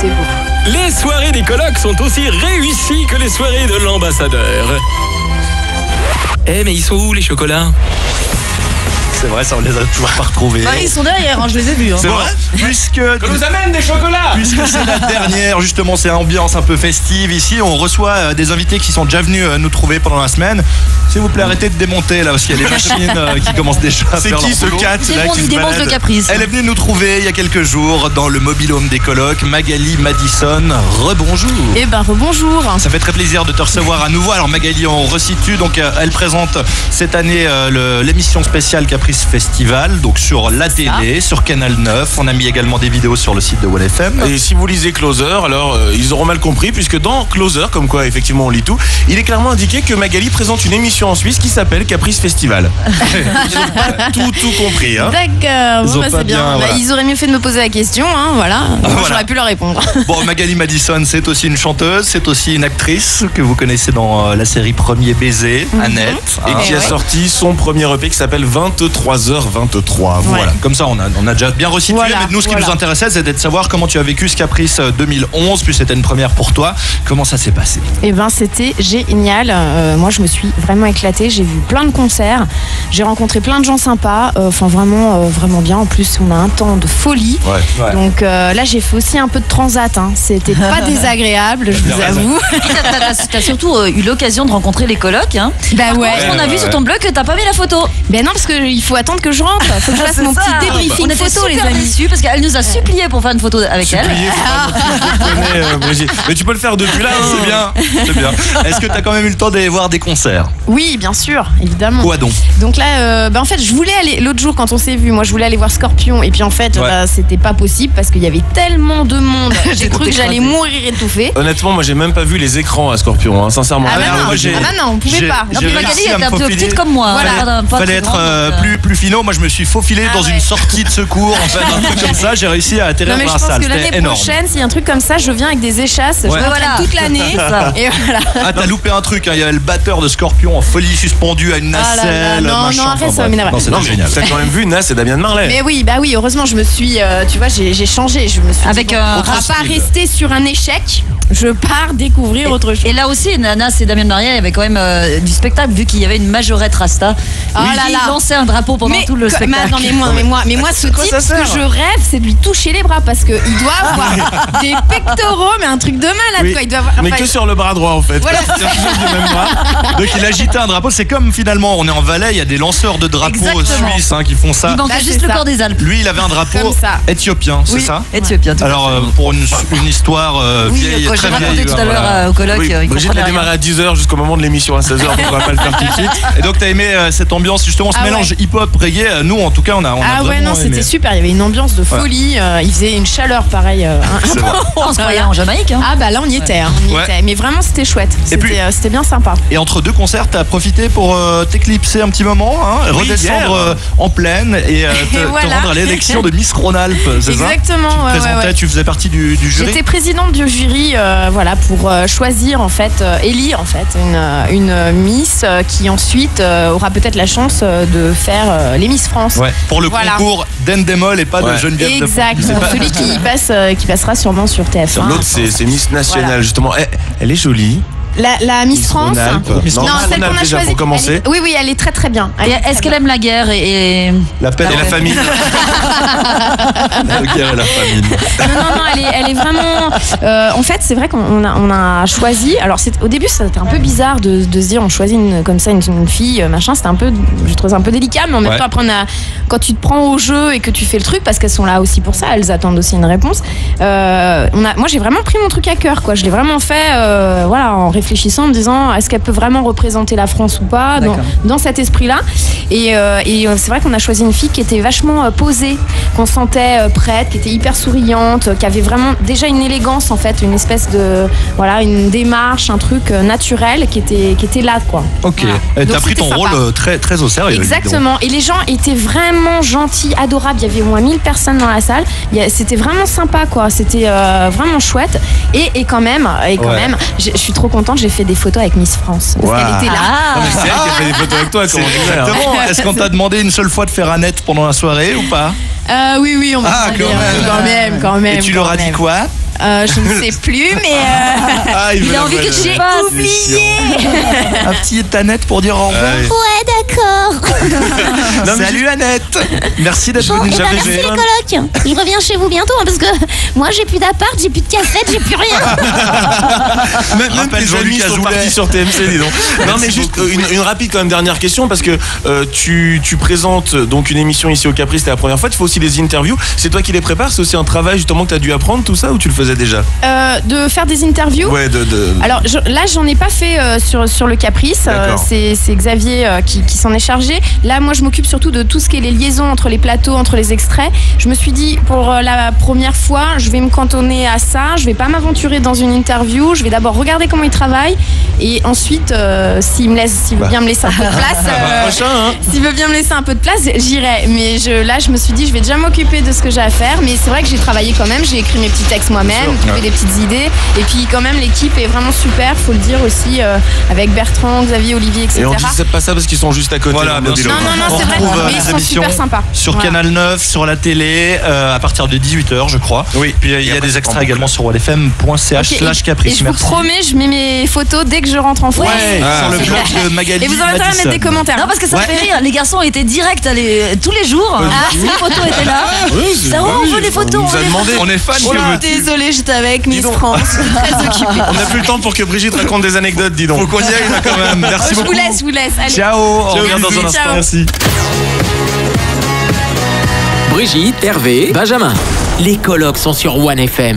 c'est beau. Les soirées des colocs sont aussi réussies que les soirées de l'ambassadeur. Mais ils sont où les chocolats ? C'est vrai, ça on les a toujours pas retrouvés. Ils sont derrière, je les ai vus. C'est vrai. Qu'on nous amène des chocolats. Puisque c'est la dernière, justement, c'est ambiance un peu festive ici. On reçoit des invités qui sont déjà venus nous trouver pendant la semaine. S'il vous plaît, arrêtez de démonter là, parce qu'il y a les machines qui commencent déjà à faire leur boulot. C'est qui ce cat là qui se démonte le caprice. Elle est venue nous trouver il y a quelques jours dans le mobil-home des colocs. Magali Madison, rebonjour. Rebonjour. Ça fait très plaisir de te recevoir à nouveau. Alors Magali, on resitue, donc elle présente cette année l'émission spéciale Caprice Festival, donc sur la télé, sur Canal 9. On a mis également des vidéos sur le site de WallFM. Et si vous lisez Closer, alors ils auront mal compris, puisque dans Closer, comme quoi effectivement on lit tout, il est clairement indiqué que Magali présente une émission en Suisse qui s'appelle Caprice Festival. Ils n'ont pas tout compris. Hein. D'accord, c'est bien. Voilà. Ils auraient mieux fait de me poser la question, voilà. J'aurais pu leur répondre. Bon, Magali Madison, c'est aussi une chanteuse, c'est aussi une actrice que vous connaissez dans la série Premier Baiser, Annette. Et qui a sorti son premier EP qui s'appelle 23h23. Voilà. Comme ça, on a déjà bien resitué. Mais nous, ce qui nous intéressait, c'était de savoir comment tu as vécu ce Caprice 2011, puis c'était une première pour toi. Comment ça s'est passé ? C'était génial. Moi, je me suis vraiment éclatée. J'ai vu plein de concerts. J'ai rencontré plein de gens sympas. Vraiment bien. En plus, on a un temps de folie. Ouais. Donc là, j'ai fait aussi un peu de transat. C'était pas désagréable, je vous avoue. T'as surtout eu l'occasion de rencontrer les colocs. Hein. On a vu sur ton blog que t'as pas mis la photo. Ben non, parce qu'il faut attendre que je rentre. Faut que je fasse mon petit débriefing on était photo, les super amis. déçus parce qu'elle nous a supplié pour faire une photo avec elle. Mais tu peux le faire depuis là. C'est bien. Est-ce que tu as quand même eu le temps d'aller voir des concerts ? Oui, bien sûr, évidemment. Quoi donc ? Donc là, en fait, je voulais aller, l'autre jour quand on s'est vu, moi je voulais aller voir Scorpion. Et puis en fait, c'était pas possible parce qu'il y avait tellement de monde. J'ai cru que j'allais mourir étouffée. Honnêtement, moi j'ai même pas vu les écrans à Scorpion, sincèrement. Non, on pouvait pas. Non, puis Magali était un peu petite comme moi. Voilà. Fallait être plus finot. Moi, je me suis faufilé dans une sortie de secours, en fait, un truc comme ça. J'ai réussi à atterrir dans la salle. Je pense que l'année C'était énorme. prochaine, s'il y a un truc comme ça, je viens avec des échasses. Je m'entraîne toute l'année. Et voilà. Ah, t'as loupé un truc. Il y a le batteur de Scorpion en folie suspendu à une nacelle. Non, arrête, ça m'énerve. Non, c'est génial. T'as quand même vu Nas et Damien Marley. Mais oui, heureusement, je me suis, tu vois, j'ai changé. Je me suis avec on va pas rester sur un échec. Je pars découvrir autre chose. Et là aussi, Nas et Damien Marley avaient quand même du spectacle, vu qu'il y avait une majorette Rasta. Il lançait un drapeau pendant tout le spectacle. Mais moi, ce type, ce que je rêve, c'est de lui toucher les bras parce qu'il doit avoir des pectoraux, mais un truc de malade, quoi. Il doit avoir, mais que sur le bras droit, en fait. Voilà. Donc il agitait un drapeau. C'est comme finalement, on est en Valais, il y a des lanceurs de drapeaux suisses qui font ça. Il manquait juste le corps des Alpes. Lui, il avait un drapeau éthiopien, c'est ça ? Éthiopien. Alors, pour une histoire vieille, très j'ai raconté vieille. tout à l'heure au colloque. Brigitte a démarré à 10h jusqu'au moment de l'émission à 16h. On va pas le faire tout de suite. Et donc, t'as aimé cette ambiance, justement, ce mélange hip-hop, reggae. Nous, en tout cas, on a vraiment c'était aimé. Super. Il y avait une ambiance de folie. Il faisait une chaleur pareille. On se croyait en Jamaïque. Là, on y était. Mais vraiment, c'était chouette. C'était bien sympa. Et entre deux concerts, t'as profité pour t'éclipser un petit moment, redescendre en plaine et te rendre à l'élection de Miss Rhône-Alpes, c'est ça ? Exactement. Tu faisais partie du jury ? J'étais présidente du jury, pour choisir en fait, élire en fait une Miss qui ensuite aura peut-être la chance de faire les Miss France. Pour le concours d'Endemol et pas de Geneviève de France. Exact. Celui qui passera sûrement sur TF1. L'autre, c'est Miss Nationale, justement. Elle est jolie. La Miss France. Non, celle qu'on a déjà choisie. pour commencer. Oui, elle est très très bien. Est-ce qu'elle aime la guerre et la paix et la famine. La guerre et la famine. Non, elle est vraiment. En fait, c'est vrai qu'on a choisi. Alors, au début, c'était un peu bizarre de se dire on choisit une fille, machin. C'était un peu, je trouve ça un peu délicat, mais en même temps, après, quand tu te prends au jeu et que tu fais le truc, parce qu'elles sont là aussi pour ça, elles attendent aussi une réponse. Moi, j'ai vraiment pris mon truc à cœur, quoi. Je l'ai vraiment fait, en réfléchissant, en me disant est-ce qu'elle peut vraiment représenter la France ou pas dans cet esprit-là. Et c'est vrai qu'on a choisi une fille qui était vachement posée, qu'on sentait prête, qui était hyper souriante, qui avait vraiment déjà une élégance en fait, une espèce de une démarche, un truc naturel qui était là, quoi. Ok. Et t'as pris ton rôle très très au sérieux. Exactement. Et les gens étaient vraiment gentils, adorables. Il y avait au moins 1000 personnes dans la salle. C'était vraiment sympa, quoi. C'était vraiment chouette. Et quand même, je suis trop contente. J'ai fait des photos avec Miss France parce qu'elle était là. C'est elle qui a fait des photos avec toi. Exactement. Est-ce qu'on t'a demandé une seule fois de faire Annette pendant la soirée ou pas ? Oui, on va quand même. Et tu leur as dit quoi ? Je ne sais plus, mais il a envie que tu j'ai oublié. Un petit Annette pour dire au revoir. Ouais, d'accord. Salut Annette. Merci d'être venue. Merci les colocs. Je reviens chez vous bientôt parce que moi j'ai plus d'appart, j'ai plus de cafette, j'ai plus rien. Même tes amis sont partis sur TMC, dis donc. Non mais juste une rapide quand même dernière question parce que tu présentes donc une émission ici au Caprice, c'était la première fois. Il faut aussi des interviews. C'est toi qui les prépares. C'est aussi un travail justement que tu as dû apprendre tout ça ou tu le faisais déjà? De faire des interviews. Ouais. Alors là j'en ai pas fait sur le Caprice. C'est Xavier qui s'en est chargé. Là moi je m'occupe surtout de tout ce qui est les liaisons entre les plateaux, entre les extraits. Je me suis dit pour la première fois je vais me cantonner à ça. Je vais pas m'aventurer dans une interview. Je vais d'abord regarder comment il travaille et ensuite s'il veut bien me laisser un peu de place, s'il veut bien me laisser un peu de place, j'irai. Mais là je me suis dit je vais déjà m'occuper de ce que j'ai à faire. Mais c'est vrai que j'ai travaillé quand même. J'ai écrit mes petits textes moi-même, trouvé des petites idées. Et puis quand même l'équipe est vraiment super. Faut le dire aussi avec Bertrand, Xavier, Olivier, etc. Et on dit c'est pas ça parce qu'ils sont juste à côté. Voilà, bien sûr. Non, c'est vrai. Mais ils sont super sympas. Sur Canal 9, sur la télé, à partir de 18h, je crois. Oui. Puis il y a des extraits également sur wallfm.ch/caprice. Et je vous promets, je mets mes photos dès que je rentre en France. Sur le blog de Magali. Et vous aurez intérêt à mettre des commentaires. Non, parce que ça me fait rire. Les garçons étaient directs tous les jours. Les photos étaient là. Ça on veut des photos. On est fans. Désolée, j'étais avec Miss France. Très occupée. On n'a plus le temps pour que Brigitte raconte des anecdotes, dis donc. Faut qu'on y aille là quand même. Merci beaucoup. Je vous laisse. Allez. Ciao. On revient dans un instant. Merci. Brigitte, Hervé, Benjamin. Les colocs sont sur 1FM.